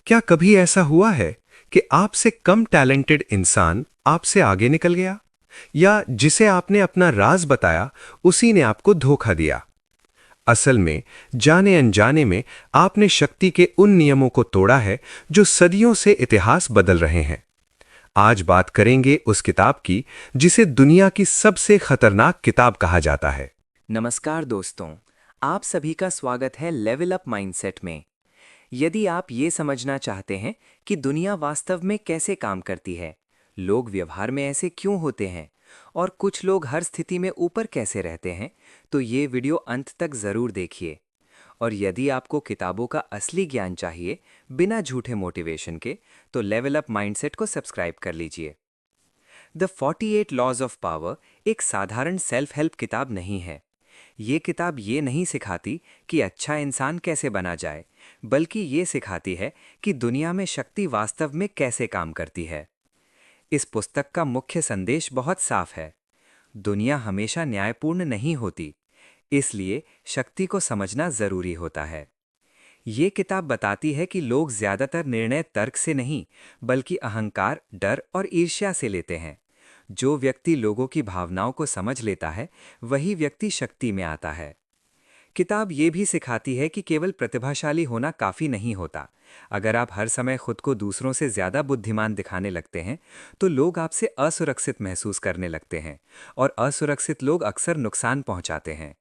क्या कभी ऐसा हुआ है कि आपसे कम टैलेंटेड इंसान आपसे आगे निकल गया, या जिसे आपने अपना राज बताया उसी ने आपको धोखा दिया? असल में जाने अनजाने में आपने शक्ति के उन नियमों को तोड़ा है जो सदियों से इतिहास बदल रहे हैं। आज बात करेंगे उस किताब की जिसे दुनिया की सबसे खतरनाक किताब कहा जाता है। नमस्कार दोस्तों, आप सभी का स्वागत है लेवल अप माइंडसेट में। यदि आप ये समझना चाहते हैं कि दुनिया वास्तव में कैसे काम करती है, लोग व्यवहार में ऐसे क्यों होते हैं और कुछ लोग हर स्थिति में ऊपर कैसे रहते हैं, तो ये वीडियो अंत तक ज़रूर देखिए। और यदि आपको किताबों का असली ज्ञान चाहिए, बिना झूठे मोटिवेशन के, तो लेवल अप माइंडसेट को सब्सक्राइब कर लीजिए। द 48 लॉज ऑफ पावर एक साधारण सेल्फ हेल्प किताब नहीं है। ये किताब ये नहीं सिखाती कि अच्छा इंसान कैसे बना जाए, बल्कि ये सिखाती है कि दुनिया में शक्ति वास्तव में कैसे काम करती है। इस पुस्तक का मुख्य संदेश बहुत साफ है। दुनिया हमेशा न्यायपूर्ण नहीं होती, इसलिए शक्ति को समझना जरूरी होता है। ये किताब बताती है कि लोग ज्यादातर निर्णय तर्क से नहीं, बल्कि अहंकार, डर और ईर्ष्या से लेते हैं। जो व्यक्ति लोगों की भावनाओं को समझ लेता है, वही व्यक्ति शक्ति में आता है। किताब ये भी सिखाती है कि केवल प्रतिभाशाली होना काफी नहीं होता। अगर आप हर समय खुद को दूसरों से ज्यादा बुद्धिमान दिखाने लगते हैं, तो लोग आपसे असुरक्षित महसूस करने लगते हैं, और असुरक्षित लोग अक्सर नुकसान पहुंचाते हैं।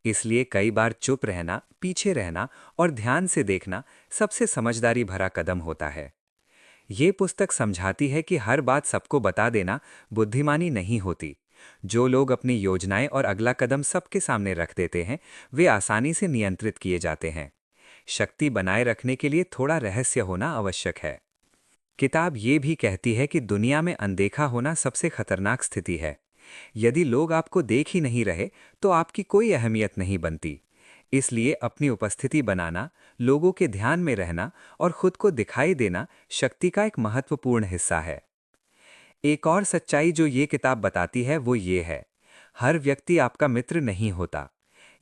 इसलिए कई बार चुप रहना, पीछे रहना और ध्यान से देखना सबसे समझदारी भरा कदम होता है। ये पुस्तक समझाती है कि हर बात सबको बता देना बुद्धिमानी नहीं होती। जो लोग अपनी योजनाएं और अगला कदम सबके सामने रख देते हैं, वे आसानी से नियंत्रित किए जाते हैं। शक्ति बनाए रखने के लिए थोड़ा रहस्य होना आवश्यक है। किताब ये भी कहती है कि दुनिया में अनदेखा होना सबसे खतरनाक स्थिति है। यदि लोग आपको देख ही नहीं रहे, तो आपकी कोई अहमियत नहीं बनती। इसलिए अपनी उपस्थिति बनाना, लोगों के ध्यान में रहना और खुद को दिखाई देना शक्ति का एक महत्वपूर्ण हिस्सा है। एक और सच्चाई जो ये किताब बताती है वो ये है, हर व्यक्ति आपका मित्र नहीं होता।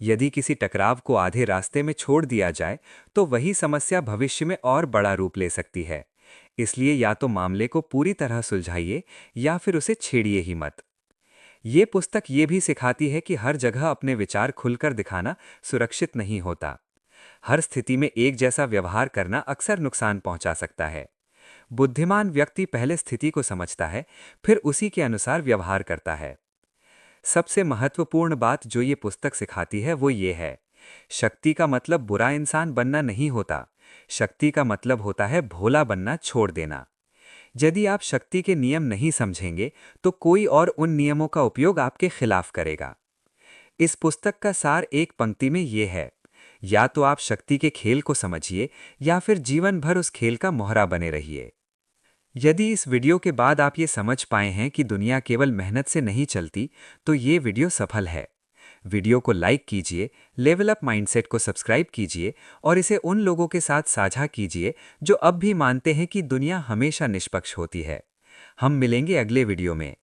यदि किसी टकराव को आधे रास्ते में छोड़ दिया जाए, तो वही समस्या भविष्य में और बड़ा रूप ले सकती है। इसलिए या तो मामले को पूरी तरह सुलझाइए, या फिर उसे छेड़िए ही मत। ये पुस्तक ये भी सिखाती है कि हर जगह अपने विचार खुलकर दिखाना सुरक्षित नहीं होता। हर स्थिति में एक जैसा व्यवहार करना अक्सर नुकसान पहुंचा सकता है। बुद्धिमान व्यक्ति पहले स्थिति को समझता है, फिर उसी के अनुसार व्यवहार करता है। सबसे महत्वपूर्ण बात जो ये पुस्तक सिखाती है वो ये है, शक्ति का मतलब बुरा इंसान बनना नहीं होता। शक्ति का मतलब होता है भोला बनना छोड़ देना। यदि आप शक्ति के नियम नहीं समझेंगे, तो कोई और उन नियमों का उपयोग आपके खिलाफ करेगा। इस पुस्तक का सार एक पंक्ति में ये है, या तो आप शक्ति के खेल को समझिए, या फिर जीवन भर उस खेल का मोहरा बने रहिए। यदि इस वीडियो के बाद आप ये समझ पाए हैं कि दुनिया केवल मेहनत से नहीं चलती, तो ये वीडियो सफल है। वीडियो को लाइक कीजिए, लेवल अप माइंडसेट को सब्सक्राइब कीजिए और इसे उन लोगों के साथ साझा कीजिए जो अब भी मानते हैं कि दुनिया हमेशा निष्पक्ष होती है। हम मिलेंगे अगले वीडियो में।